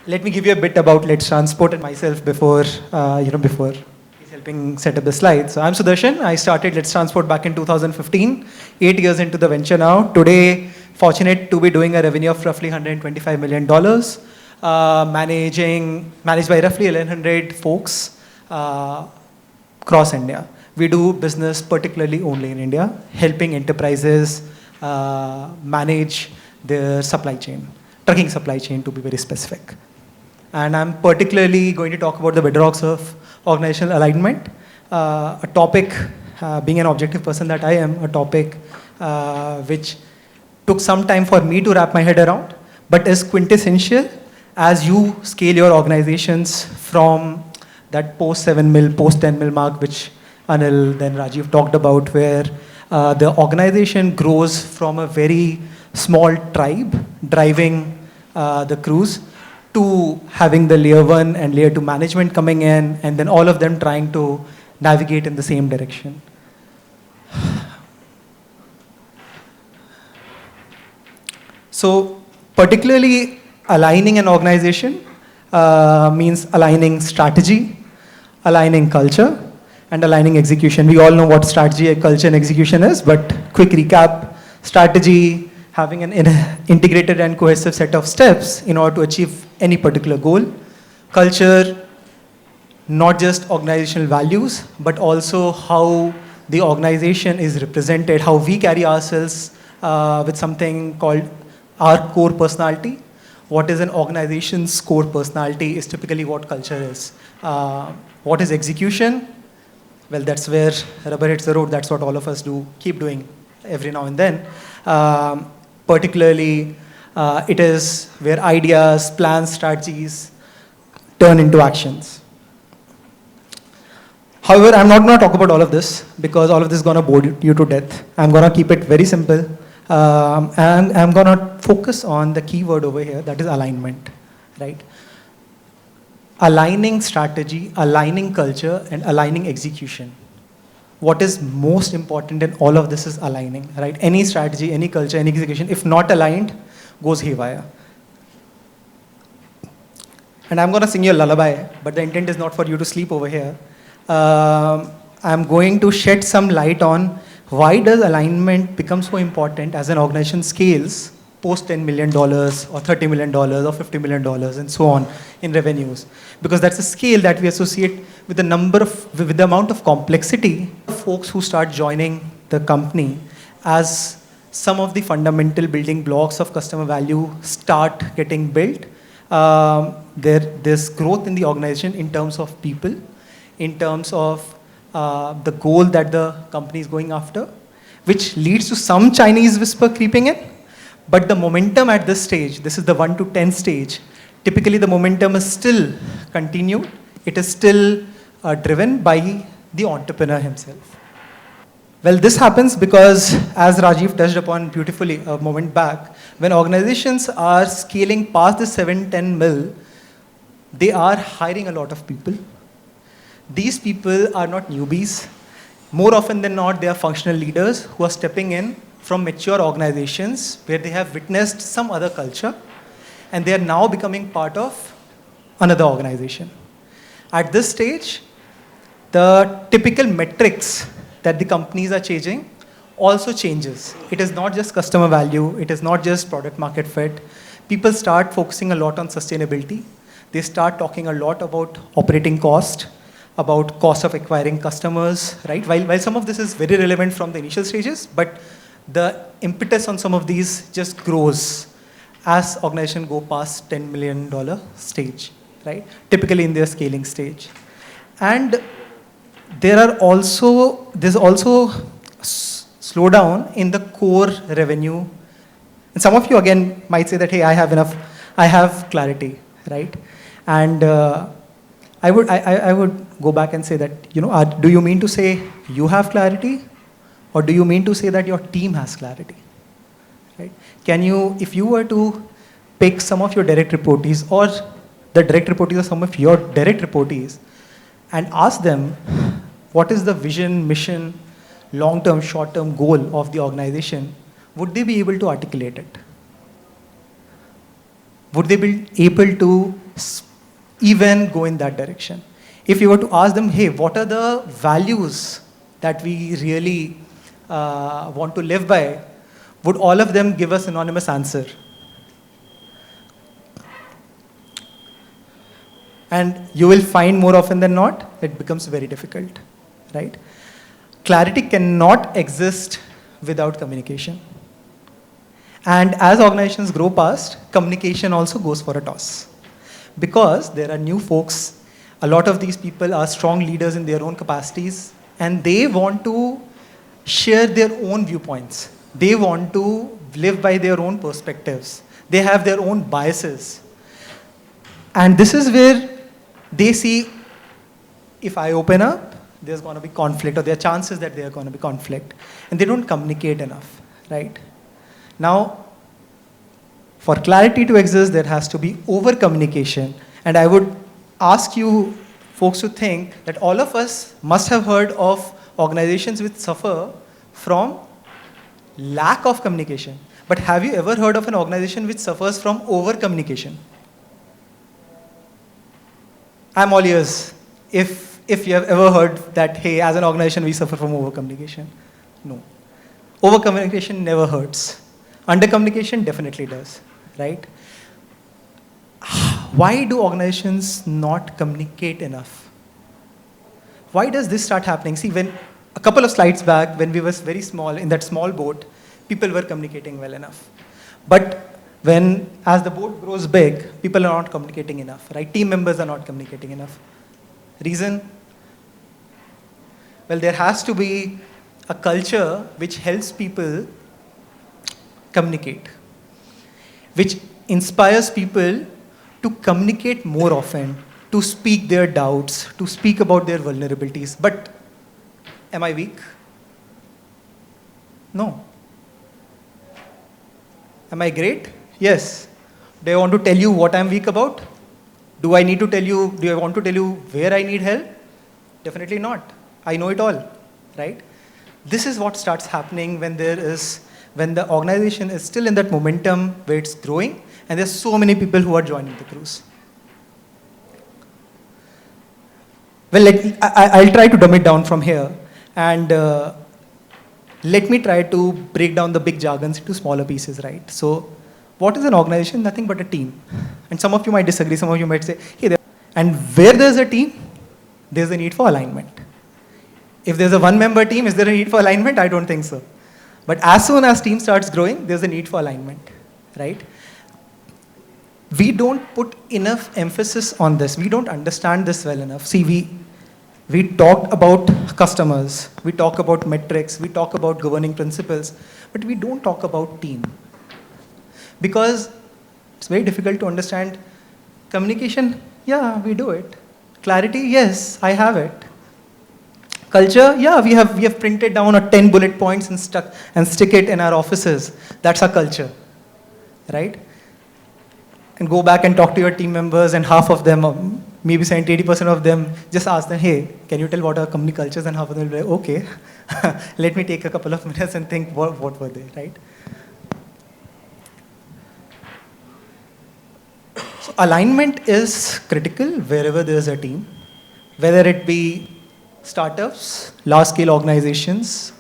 Let me give you a bit about LetsTransport and myself before he's helping set up the slides. So I'm Sudarshan. I started LetsTransport back in 2015, 8 years into the venture now. Today, fortunate to be doing a revenue of roughly $125 million, managed by roughly 1,100 folks across India. We do business particularly only in India, helping enterprises manage their supply chain, trucking supply chain to be very specific. And I'm particularly going to talk about the bedrocks of organizational alignment, a topic, being an objective person that I am, a topic which took some time for me to wrap my head around, but is quintessential as you scale your organizations from that post 7 mil, post 10 mil mark, which Anil, then Rajiv talked about, where the organization grows from a very small tribe driving the cruise to having the layer 1 and layer 2 management coming in, and then all of them trying to navigate in the same direction. So particularly aligning an organization means aligning strategy, aligning culture, and aligning execution. We all know what strategy, culture, and execution is, but quick recap: strategy, having an integrated and cohesive set of steps in order to achieve any particular goal. Culture, not just organizational values, but also how the organization is represented, how we carry ourselves with something called our core personality. What is an organization's core personality is typically what culture is. What is execution? Well, that's where rubber hits the road. That's what all of us do, keep doing every now and then. Particularly, it is where ideas, plans, strategies turn into actions. However, I'm not going to talk about all of this because all of this is going to bore you to death. I'm going to keep it very simple. And I'm going to focus on the key word over here, that is alignment, right? Aligning strategy, aligning culture, and aligning execution. What is most important in all of this is aligning, right? Any strategy, any culture, any execution, if not aligned, goes haywire. And I'm going to sing you a lullaby, but the intent is not for you to sleep over here. I'm going to shed some light on why does alignment become so important as an organization scales post $10 million or $30 million or $50 million and so on in revenues. Because that's a scale that we associate with the amount of complexity of folks who start joining the company as some of the fundamental building blocks of customer value start getting built. There's growth in the organization in terms of people, in terms of the goal that the company is going after, which leads to some Chinese whisper creeping in. But the momentum at this stage, this is the 1 to 10 stage, typically the momentum is still continued. It is still driven by the entrepreneur himself. Well, this happens because, as Rajiv touched upon beautifully a moment back, when organizations are scaling past the 7-10 mil, they are hiring a lot of people. These people are not newbies. More often than not, they are functional leaders who are stepping in from mature organizations where they have witnessed some other culture and they are now becoming part of another organization. At this stage, the typical metrics that the companies are changing also changes. It is not just customer value, it is not just product market fit. People start focusing a lot on sustainability. They start talking a lot about operating cost, about cost of acquiring customers, right? While some of this is very relevant from the initial stages, but the impetus on some of these just grows as organizations go past $10 million stage, right? Typically in their scaling stage. And there's also slowdown in the core revenue. And some of you again might say that, hey, I have clarity, right? And I would go back and say that, do you mean to say you have clarity? Or do you mean to say that your team has clarity? Right? If you were to pick some of your direct reportees or the direct reportees of some of your direct reportees and ask them what is the vision, mission, long-term, short-term goal of the organization, would they be able to articulate it? Would they be able to even go in that direction. If you were to ask them, hey, what are the values that we really want to live by, would all of them give a synonymous answer? And you will find more often than not, it becomes very difficult, right? Clarity cannot exist without communication. And as organizations grow past, communication also goes for a toss. Because there are new folks, a lot of these people are strong leaders in their own capacities, and they want to share their own viewpoints. They want to live by their own perspectives. They have their own biases. And this is where they see, if I open up, there's going to be conflict, or there are chances that there's going to be conflict. And they don't communicate enough, right? Now, for clarity to exist, there has to be over-communication. And I would ask you folks to think that all of us must have heard of organizations which suffer from lack of communication. But have you ever heard of an organization which suffers from over-communication? I'm all ears. If you have ever heard that, hey, as an organization, we suffer from over-communication. No. Over-communication never hurts. Under-communication definitely does, right? Why do organizations not communicate enough? Why does this start happening? See, when a couple of slides back, when we were very small, in that small boat, people were communicating well enough. But as the boat grows big, people are not communicating enough, right? Team members are not communicating enough. Reason? Well, there has to be a culture which helps people communicate, which inspires people to communicate more often, to speak their doubts, to speak about their vulnerabilities. But am I weak? No. Am I great? Yes. Do I want to tell you what I'm weak about? Do I want to tell you where I need help? Definitely not. I know it all, right? This is what starts happening when the organization is still in that momentum where it's growing, and there's so many people who are joining the cruise. Well, I'll try to dumb it down from here, and let me try to break down the big jargons into smaller pieces, right? So, what is an organization? Nothing but a team. And some of you might disagree, some of you might say, hey, and where there's a team, there's a need for alignment. If there's a one-member team, is there a need for alignment? I don't think so. But as soon as team starts growing, there's a need for alignment, right? We don't put enough emphasis on this. We don't understand this well enough. See, we talk about customers, we talk about metrics, we talk about governing principles, but we don't talk about team. Because it's very difficult to understand. Communication, yeah, we do it. Clarity, yes, I have it. Culture, yeah, we have printed down 10 bullet points and stick it in our offices. That's our culture, right? And go back and talk to your team members, and half of them, maybe 70-80% of them, just ask them, hey, can you tell what our company culture is? And half of them will be like, okay, let me take a couple of minutes and think, what were they, right? So alignment is critical wherever there's a team, whether it be startups, large-scale organizations,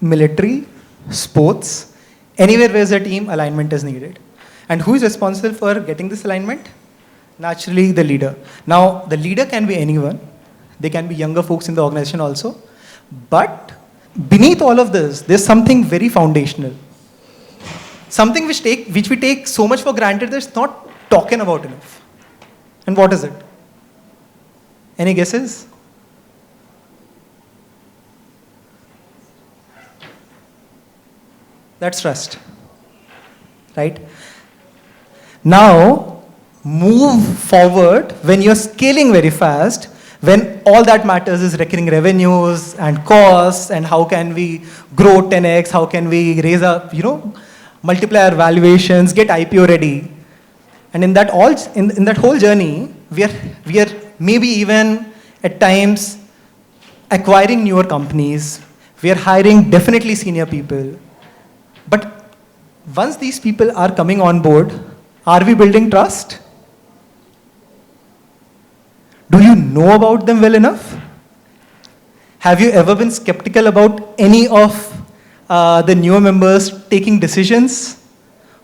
military, sports, anywhere there's a team, alignment is needed. And who is responsible for getting this alignment? Naturally, the leader. Now, the leader can be anyone. They can be younger folks in the organization also. But beneath all of this, there's something very foundational. Something which we take so much for granted that it's not talking about enough. And what is it? Any guesses? That's trust, right? Now, move forward when you're scaling very fast, when all that matters is recurring revenues and costs, and how can we grow 10x, how can we raise up, multiply our valuations, get IPO ready. And in that whole journey, we are maybe even at times acquiring newer companies. We are hiring definitely senior people. But once these people are coming on board, are we building trust? know about them well enough? Have you ever been skeptical about any of the newer members taking decisions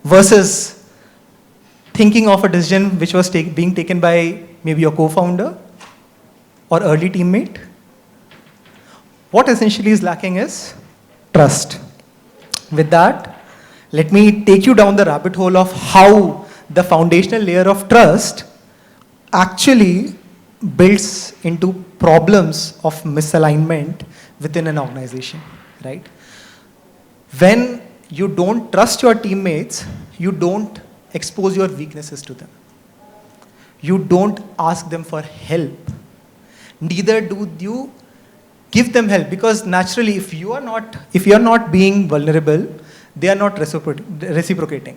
versus thinking of a decision which was being taken by maybe your co-founder or early teammate? What essentially is lacking is trust. With that, let me take you down the rabbit hole of how the foundational layer of trust actually builds into problems of misalignment within an organization, right? When you don't trust your teammates, you don't expose your weaknesses to them. You don't ask them for help. Neither do you give them help, because naturally, if you are not being vulnerable, they are not reciprocating,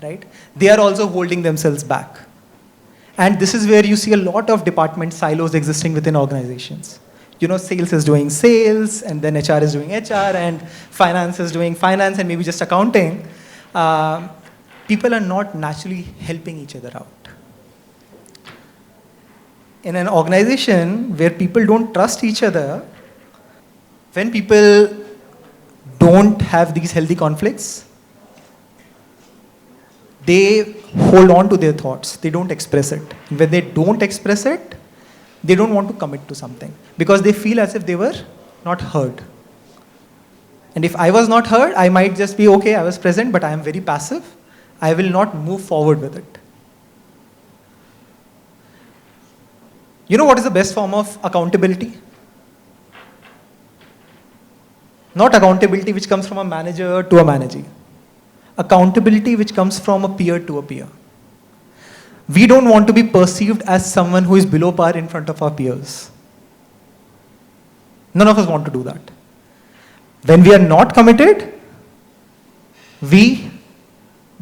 right? They are also holding themselves back. And this is where you see a lot of department silos existing within organizations. Sales is doing sales, and then HR is doing HR, and finance is doing finance, and maybe just accounting. People are not naturally helping each other out. In an organization where people don't trust each other, when people don't have these healthy conflicts, they hold on to their thoughts. They don't express it. And when they don't express it, they don't want to commit to something because they feel as if they were not heard. And if I was not heard, I might just be, okay, I was present, but I am very passive. I will not move forward with it. You know what is the best form of accountability? Not accountability which comes from a manager to a manager. Accountability which comes from a peer to a peer. We don't want to be perceived as someone who is below par in front of our peers. None of us want to do that. When we are not committed, we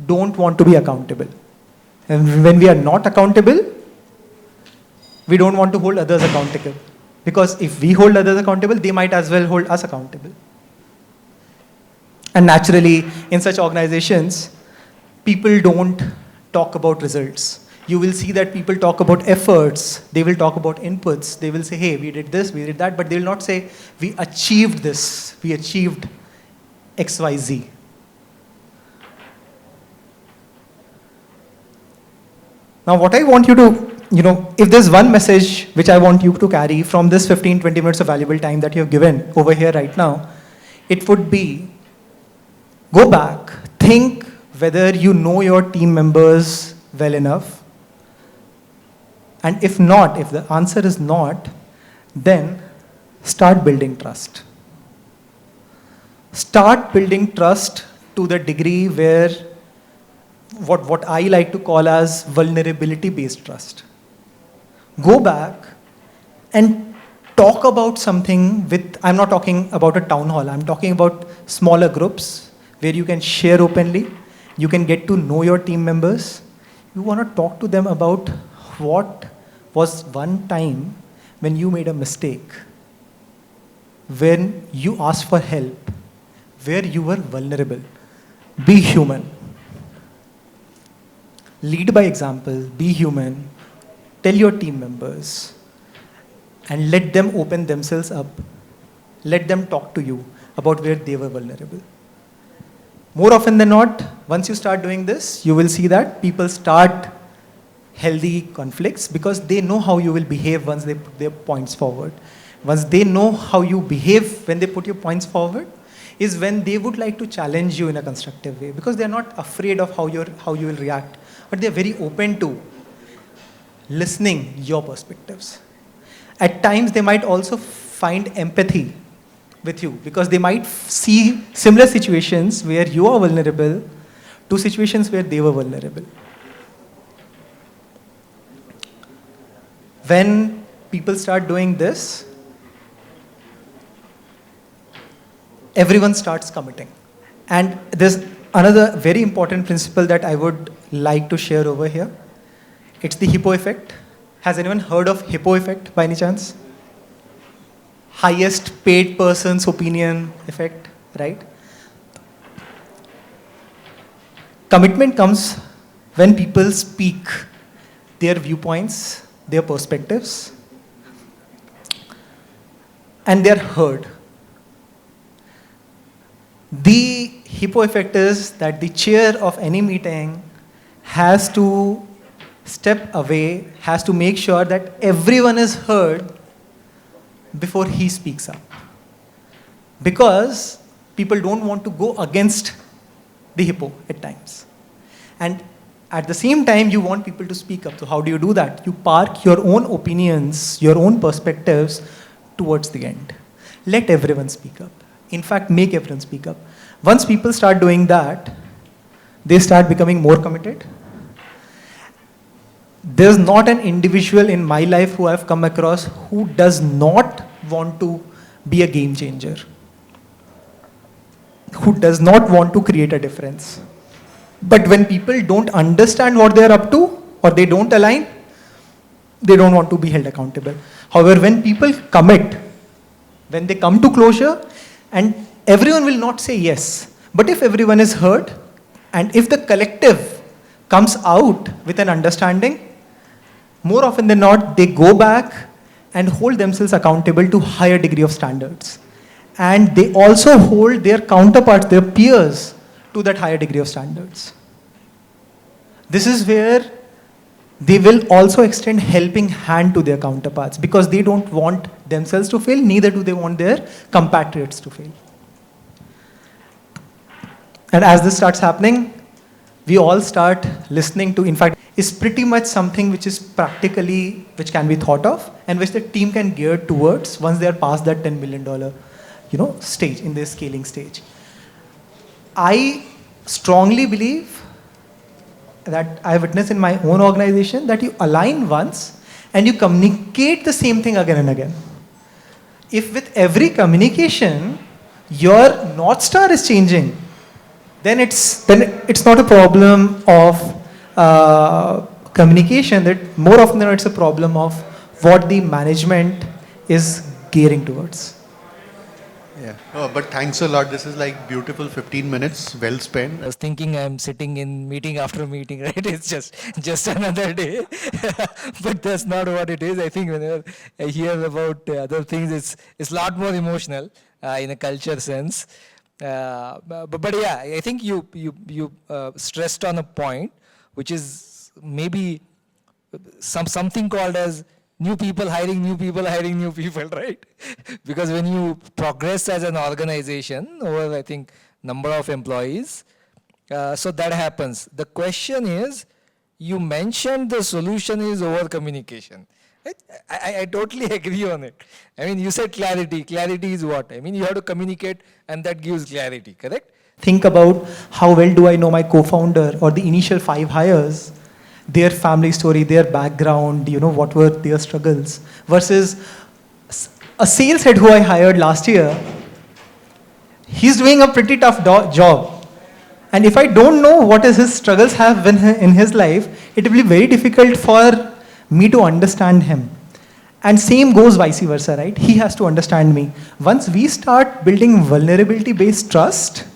don't want to be accountable. And when we are not accountable, we don't want to hold others accountable. Because if we hold others accountable, they might as well hold us accountable. And naturally, in such organizations, people don't talk about results. You will see that people talk about efforts, they will talk about inputs, they will say, hey, we did this, we did that, but they will not say, we achieved this, we achieved XYZ. Now, what I want you to, if there's one message which I want you to carry from this 15, 20 minutes of valuable time that you have given over here right now, it would be, go back, think whether you know your team members well enough. And if not, if the answer is not, then start building trust. Start building trust to the degree where what I like to call as vulnerability-based trust. Go back and talk about something with, I'm not talking about a town hall, I'm talking about smaller groups where you can share openly, you can get to know your team members. You want to talk to them about what was one time when you made a mistake, when you asked for help, where you were vulnerable. Be human. Lead by example, be human. Tell your team members and let them open themselves up. Let them talk to you about where they were vulnerable. More often than not, once you start doing this, you will see that people start healthy conflicts because they know how you will behave once they put their points forward. Once they know how you behave when they put your points forward, is when they would like to challenge you in a constructive way because they're not afraid of how you will react, but they're very open to listening your perspectives. At times, they might also find empathy with you because they might see similar situations where you are vulnerable to situations where they were vulnerable. When people start doing this, everyone starts committing. And there's another very important principle that I would like to share over here. It's the hippo effect. Has anyone heard of hippo effect by any chance? Highest paid person's opinion effect, right? Commitment comes when people speak their viewpoints, their perspectives, and they're heard. The hippo effect is that the chair of any meeting has to step away, has to make sure that everyone is heard before he speaks up. Because people don't want to go against the hippo at times. And at the same time, you want people to speak up. So how do you do that? You park your own opinions, your own perspectives towards the end. Let everyone speak up. In fact, make everyone speak up. Once people start doing that, they start becoming more committed. There's not an individual in my life who I've come across who does not want to be a game changer, who does not want to create a difference. But when people don't understand what they're up to or they don't align, they don't want to be held accountable. However, when people commit, when they come to closure, and everyone will not say yes, but if everyone is heard, and if the collective comes out with an understanding, more often than not, they go back and hold themselves accountable to higher degree of standards. And they also hold their counterparts, their peers, to that higher degree of standards. This is where they will also extend helping hand to their counterparts because they don't want themselves to fail, neither do they want their compatriots to fail. And as this starts happening, we all start listening to, in fact, is pretty much something which is practically, which can be thought of and which the team can gear towards once they are past that $10 million stage, in their scaling stage. I strongly believe that I witnessed in my own organization that you align once and you communicate the same thing again and again. If with every communication, your North Star is changing, then it's not a problem of communication, that more often than not it's a problem of what the management is gearing towards. Yeah, but thanks a lot. This is like beautiful 15 minutes, well spent. I was thinking I'm sitting in meeting after meeting, right? It's just another day. But that's not what it is. I think whenever I hear about other things, it's a lot more emotional in a culture sense. But yeah, I think you stressed on a point, which is maybe something called as new people hiring new people, right? Because when you progress as an organization over, I think, number of employees, so that happens. The question is, you mentioned the solution is over communication. I totally agree on it. I mean, you said clarity. Clarity is what? I mean, you have to communicate and that gives clarity, correct? Think about how well do I know my co-founder or the initial 5 hires, their family story, their background, what were their struggles, versus a sales head who I hired last year. He's doing a pretty tough job. And if I don't know what his struggles have been in his life, it will be very difficult for me to understand him. And same goes vice versa, right? He has to understand me. Once we start building vulnerability-based trust,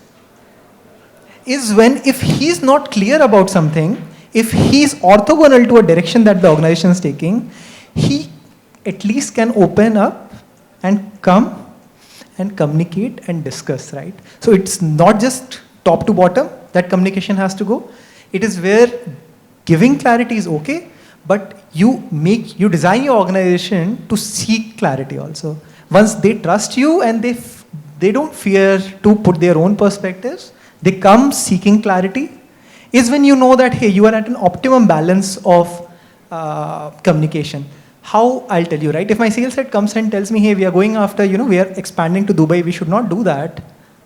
is when if he's not clear about something, if he's orthogonal to a direction that the organization is taking, he at least can open up and come and communicate and discuss, right? So it's not just top to bottom that communication has to go. It is where giving clarity is okay, but you design your organization to seek clarity also. Once they trust you and they don't fear to put their own perspectives, they come seeking clarity, is when you know that, hey, you are at an optimum balance of communication. How, I'll tell you, right? If my sales head comes and tells me, hey, we are going after, we are expanding to Dubai, we should not do that.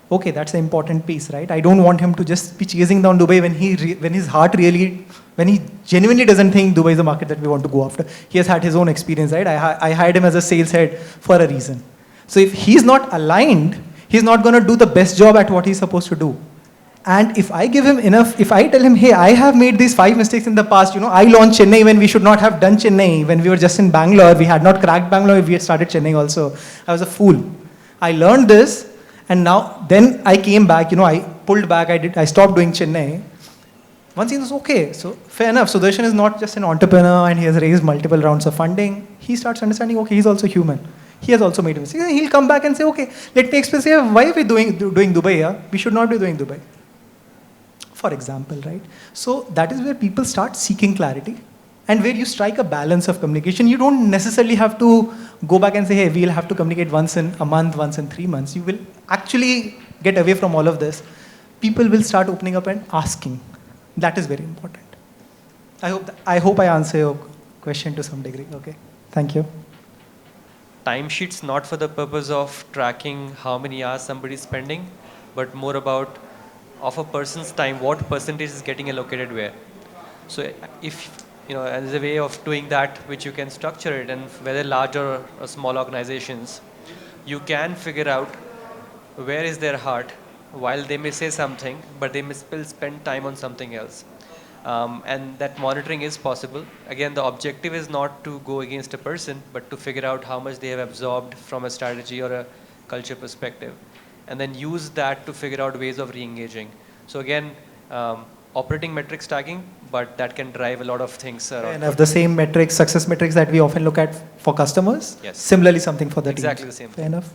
Okay, that's the important piece, right? I don't want him to just be chasing down Dubai when he genuinely doesn't think Dubai is the market that we want to go after. He has had his own experience, right? I hired him as a sales head for a reason. So if he's not aligned, he's not going to do the best job at what he's supposed to do. And if I give him enough, if I tell him, hey, I have made these 5 mistakes in the past, I launched Chennai when we should not have done Chennai, when we were just in Bangalore, we had not cracked Bangalore, we had started Chennai also. I was a fool. I learned this, and then I came back, I pulled back, I stopped doing Chennai. Once he was okay, so fair enough. Sudarshan is not just an entrepreneur and he has raised multiple rounds of funding. He starts understanding, okay, he's also human. He has also made mistakes. He'll come back and say, okay, let me explain, say, why are we doing Dubai here? We should not be doing Dubai. For example, right? So that is where people start seeking clarity and where you strike a balance of communication. You don't necessarily have to go back and say, hey, we'll have to communicate once in a month, once in 3 months. You will actually get away from all of this. People will start opening up and asking. That is very important. I hope I answer your question to some degree. Okay. Thank you. Timesheets not for the purpose of tracking how many hours somebody is spending, but more about of a person's time, what percentage is getting allocated where. So if, there's a way of doing that which you can structure it, and whether large or small organizations, you can figure out where is their heart while they may say something, but they may still spend time on something else. And that monitoring is possible. Again, the objective is not to go against a person, but to figure out how much they have absorbed from a strategy or a culture perspective, and then use that to figure out ways of re-engaging. So again, operating metrics tagging, but that can drive a lot of things around. And have the same metrics, success metrics that we often look at for customers. Yes. Similarly, something for the team. Exactly the same. Fair enough.